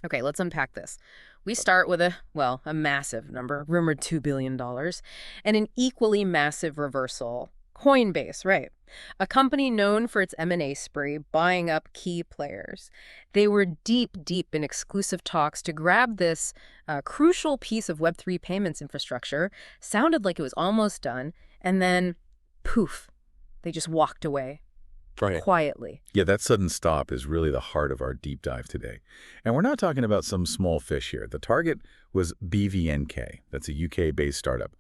Okay, let's unpack this. We start with a massive number, rumored $2 billion, and an equally massive reversal. Coinbase, right. A company known for its M&A spree, buying up key players. They were deep, deep in exclusive talks to grab this crucial piece of Web3 payments infrastructure. Sounded like it was almost done, and then, poof, they just walked away. Right. Quietly. Yeah, that sudden stop is really the heart of our deep dive today. And we're not talking about some small fish here. The target was BVNK. That's a UK-based startup.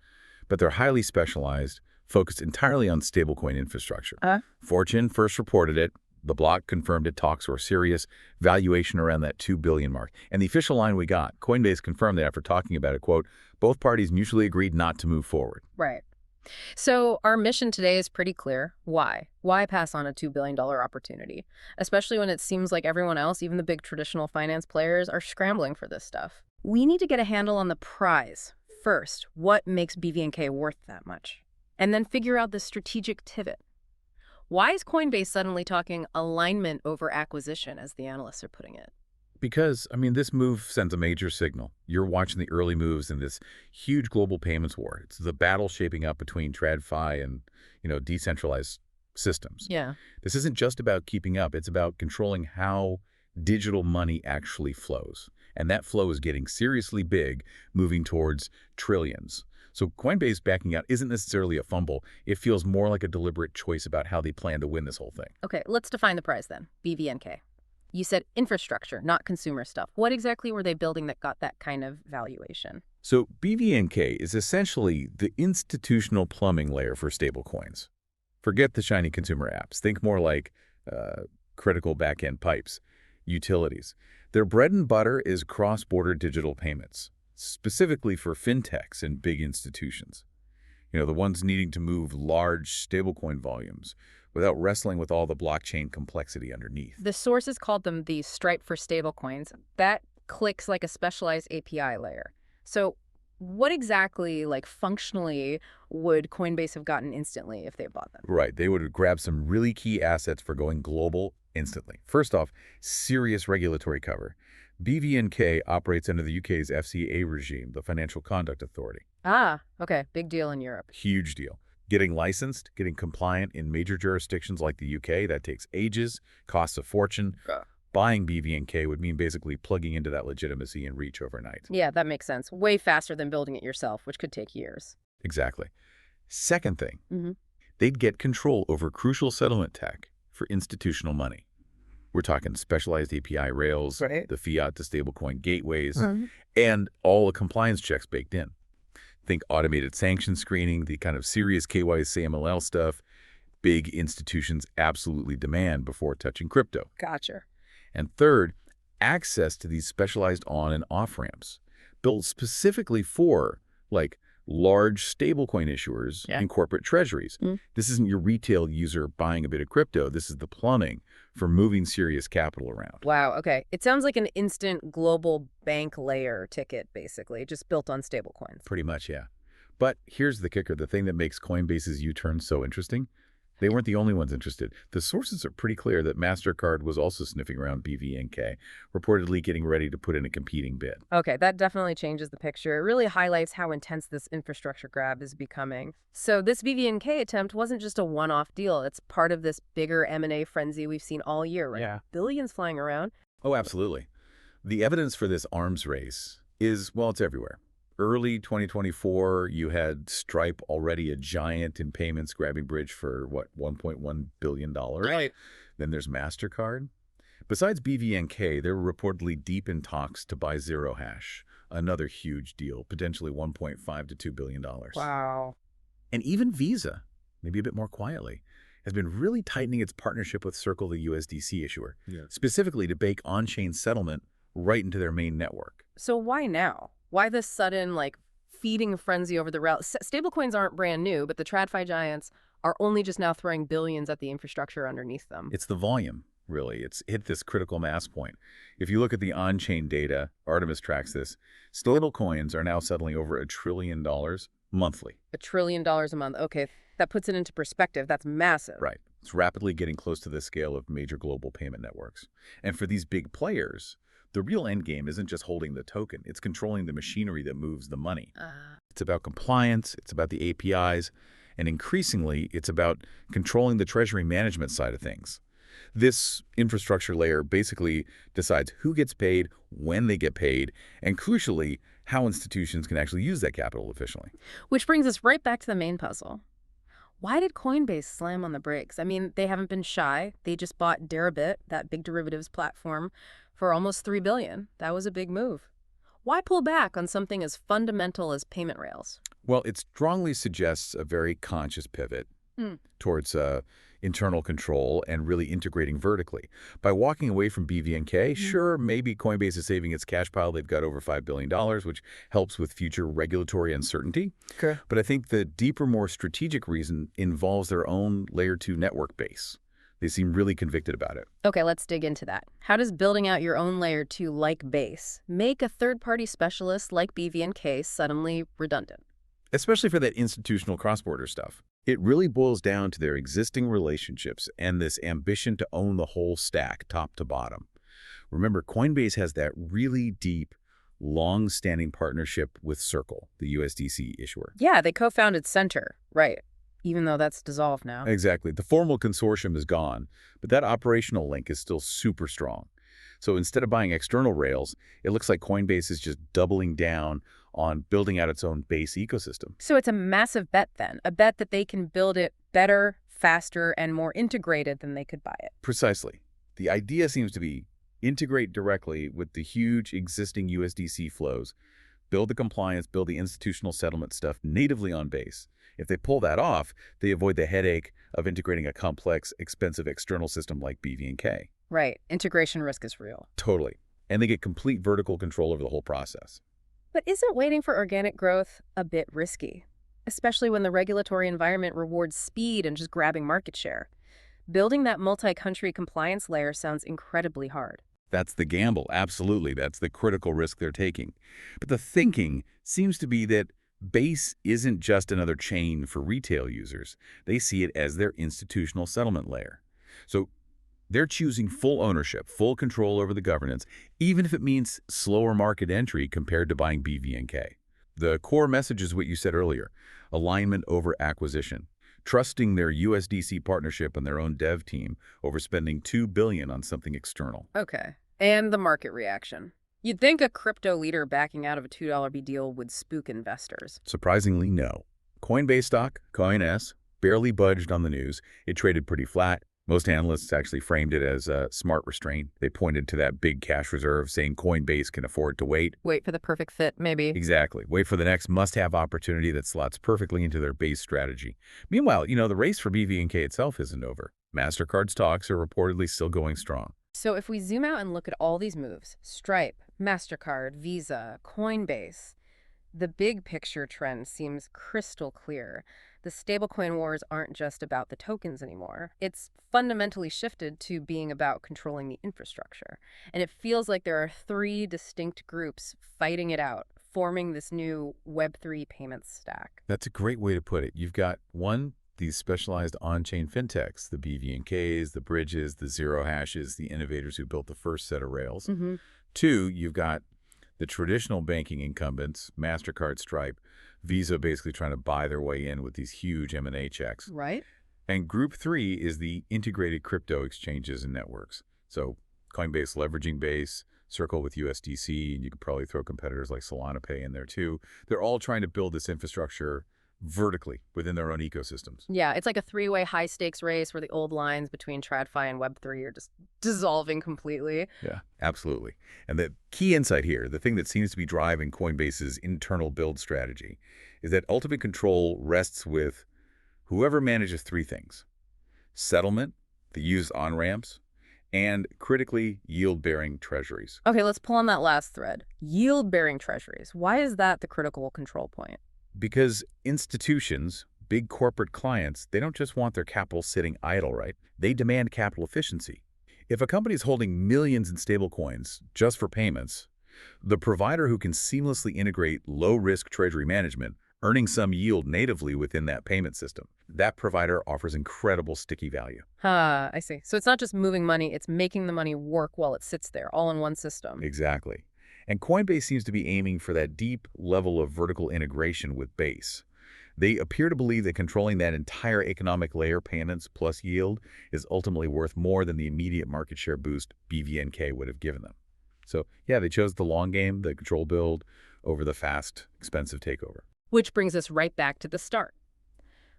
But they're highly specialized, focused entirely on stablecoin infrastructure. Fortune first reported it. The block confirmed it. Talks were serious. Valuation around that $2 billion mark. And the official line we got, Coinbase confirmed that after talking about it, quote, both parties mutually agreed not to move forward. Right. So our mission today is pretty clear. Why? Why pass on a $2 billion opportunity? Especially when it seems like everyone else, even the big traditional finance players, are scrambling for this stuff. We need to get a handle on the prize. First, what makes BVNK worth that much? And then figure out the strategic pivot. Why is Coinbase suddenly talking alignment over acquisition, as the analysts are putting it? Because, this move sends a major signal. You're watching the early moves in this huge global payments war. It's the battle shaping up between TradFi and, decentralized systems. Yeah. This isn't just about keeping up. It's about controlling how digital money actually flows. And that flow is getting seriously big, moving towards trillions. So Coinbase backing out isn't necessarily a fumble. It feels more like a deliberate choice about how they plan to win this whole thing. Okay, let's define the prize then. BVNK. You said infrastructure, not consumer stuff. What exactly were they building that got that kind of valuation? So BVNK is essentially the institutional plumbing layer for stablecoins. Forget the shiny consumer apps. Think more like critical back-end pipes, utilities. Their bread and butter is cross-border digital payments, specifically for fintechs and big institutions. The ones needing to move large stablecoin volumes without wrestling with all the blockchain complexity underneath. The sources called them the Stripe for stablecoins. That clicks like a specialized API layer. So what exactly, functionally, would Coinbase have gotten instantly if they bought them? Right. They would grab some really key assets for going global instantly. First off, serious regulatory cover. BVNK operates under the UK's FCA regime, the Financial Conduct Authority. Ah, okay. Big deal in Europe. Huge deal. Getting licensed, getting compliant in major jurisdictions like the UK, that takes ages, costs a fortune. Buying BVNK would mean basically plugging into that legitimacy and reach overnight. Yeah, that makes sense. Way faster than building it yourself, which could take years. Exactly. Second thing, they'd get control over crucial settlement tech for institutional money. We're talking specialized API rails, Right. the fiat to stablecoin gateways, and all the compliance checks baked in. Think automated sanction screening, the kind of serious KYC MLL stuff big institutions absolutely demand before touching crypto. Gotcha. And third, access to these specialized on and off ramps built specifically for, large stablecoin issuers and corporate treasuries. This isn't your retail user buying a bit of crypto. This is the plumbing for moving serious capital around. Wow, okay. It sounds like an instant global bank layer ticket, basically, just built on stablecoins. Pretty much, yeah. But here's the kicker, the thing that makes Coinbase's U-turn so interesting. They weren't the only ones interested. The sources are pretty clear that Mastercard was also sniffing around BVNK, reportedly getting ready to put in a competing bid. Okay, that definitely changes the picture. It really highlights how intense this infrastructure grab is becoming. So this BVNK attempt wasn't just a one-off deal. It's part of this bigger M&A frenzy we've seen all year, right? Yeah. Billions flying around. Oh, absolutely. The evidence for this arms race is, it's everywhere. Early 2024, you had Stripe, already a giant in payments, grabbing bridge for, $1.1 billion? Right. Then there's Mastercard. Besides BVNK, they're reportedly deep in talks to buy Zero Hash, another huge deal, potentially $1.5 to $2 billion. Wow. And even Visa, maybe a bit more quietly, has been really tightening its partnership with Circle, the USDC issuer, specifically to bake on-chain settlement right into their main network. So why now? Why this sudden, feeding frenzy over the route? Stablecoins aren't brand new, but the TradFi giants are only just now throwing billions at the infrastructure underneath them. It's the volume, really. It's hit this critical mass point. If you look at the on-chain data, Artemis tracks this, stablecoins are now settling over $1 trillion monthly. $1 trillion a month. Okay, that puts it into perspective. That's massive. Right. It's rapidly getting close to the scale of major global payment networks. And for these big players, The real endgame isn't just holding the token, it's controlling the machinery that moves the money. It's about compliance, it's about the APIs, and increasingly, it's about controlling the treasury management side of things. This infrastructure layer basically decides who gets paid, when they get paid, and crucially, how institutions can actually use that capital efficiently. Which brings us right back to the main puzzle. Why did Coinbase slam on the brakes? I mean, they haven't been shy. They just bought Deribit, that big derivatives platform, for almost $3 billion. That was a big move. Why pull back on something as fundamental as payment rails? Well, it strongly suggests a very conscious pivot towards internal control and really integrating vertically. By walking away from BVNK, sure, maybe Coinbase is saving its cash pile. They've got over $5 billion, which helps with future regulatory uncertainty. Okay. But I think the deeper, more strategic reason involves their own Layer 2 network base. They seem really convicted about it. Okay, let's dig into that. How does building out your own Layer 2 like base make a third-party specialist like BVNK suddenly redundant? Especially for that institutional cross-border stuff. It really boils down to their existing relationships and this ambition to own the whole stack, top to bottom. Remember, Coinbase has that really deep, long-standing partnership with Circle, the USDC issuer. Yeah, they co-founded Center, right, even though that's dissolved now. Exactly. The formal consortium is gone, but that operational link is still super strong. So instead of buying external rails, it looks like Coinbase is just doubling down on building out its own base ecosystem. So it's a massive bet then, a bet that they can build it better, faster, and more integrated than they could buy it. Precisely. The idea seems to be integrate directly with the huge existing USDC flows, build the compliance, build the institutional settlement stuff natively on Base. If they pull that off, they avoid the headache of integrating a complex, expensive external system like BVNK. Right. Integration risk is real. Totally. And they get complete vertical control over the whole process. But isn't waiting for organic growth a bit risky, especially when the regulatory environment rewards speed and just grabbing market share? Building that multi-country compliance layer sounds incredibly hard. That's the gamble, absolutely. That's the critical risk they're taking. But the thinking seems to be that Base isn't just another chain for retail users. They see it as their institutional settlement layer. So they're choosing full ownership, full control over the governance, even if it means slower market entry compared to buying BVNK. The core message is what you said earlier, alignment over acquisition, trusting their USDC partnership and their own dev team over spending $2 billion on something external. Okay. And the market reaction. You'd think a crypto leader backing out of a $2 deal would spook investors. Surprisingly, no. Coinbase stock, CoinS, barely budged on the news. It traded pretty flat. Most analysts actually framed it as a smart restraint. They pointed to that big cash reserve, saying Coinbase can afford to wait. Wait for the perfect fit, maybe. Exactly. Wait for the next must-have opportunity that slots perfectly into their base strategy. Meanwhile, the race for BVNK itself isn't over. Mastercard's talks are reportedly still going strong. So if we zoom out and look at all these moves, Stripe, Mastercard, Visa, Coinbase, the big picture trend seems crystal clear. The stablecoin wars aren't just about the tokens anymore. It's fundamentally shifted to being about controlling the infrastructure. And it feels like there are three distinct groups fighting it out, forming this new Web3 payments stack. That's a great way to put it. You've got one, these specialized on-chain fintechs, the BVNKs, the bridges, the zero hashes, the innovators who built the first set of rails. Two, you've got the traditional banking incumbents, Mastercard, Stripe, Visa basically trying to buy their way in with these huge M&A checks. Right. And group three is the integrated crypto exchanges and networks. So Coinbase leveraging Base, Circle with USDC, and you could probably throw competitors like Solana Pay in there too. They're all trying to build this infrastructure vertically within their own ecosystems. Yeah, it's like a three-way high-stakes race where the old lines between TradFi and Web3 are just dissolving completely. Yeah, absolutely. And the key insight here, the thing that seems to be driving Coinbase's internal build strategy, is that ultimate control rests with whoever manages three things: settlement, the used on-ramps, and critically yield-bearing treasuries. Okay, let's pull on that last thread. Yield-bearing treasuries. Why is that the critical control point? Because institutions, big corporate clients, they don't just want their capital sitting idle, right? They demand capital efficiency. If a company is holding millions in stablecoins just for payments, the provider who can seamlessly integrate low-risk treasury management earning some yield natively within that payment system. That provider offers incredible sticky value. I see. So it's not just moving money, it's making the money work while it sits there, all in one system. Exactly. And Coinbase seems to be aiming for that deep level of vertical integration with Base. They appear to believe that controlling that entire economic layer, payments plus yield, is ultimately worth more than the immediate market share boost BVNK would have given them. So yeah, they chose the long game, the control build, over the fast, expensive takeover. Which brings us right back to the start.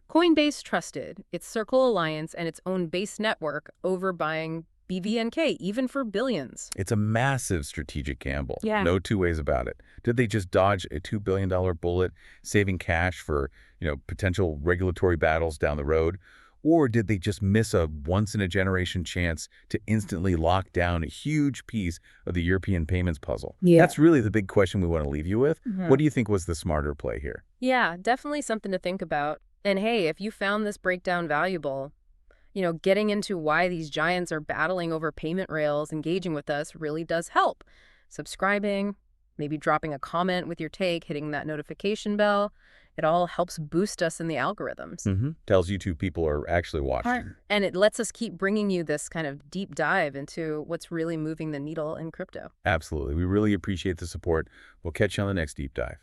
Coinbase trusted its Circle Alliance and its own Base network over buying BVNK, even for billions. It's a massive strategic gamble. Yeah. No two ways about it. Did they just dodge a $2 billion bullet, saving cash for, potential regulatory battles down the road? Or did they just miss a once-in-a-generation chance to instantly lock down a huge piece of the European payments puzzle? Yeah. That's really the big question we want to leave you with. Mhm. What do you think was the smarter play here? Yeah, definitely something to think about. And hey, if you found this breakdown valuable, getting into why these giants are battling over payment rails, engaging with us really does help. Subscribing, maybe dropping a comment with your take, hitting that notification bell. It all helps boost us in the algorithms. Tells YouTube people are actually watching. And it lets us keep bringing you this kind of deep dive into what's really moving the needle in crypto. Absolutely. We really appreciate the support. We'll catch you on the next deep dive.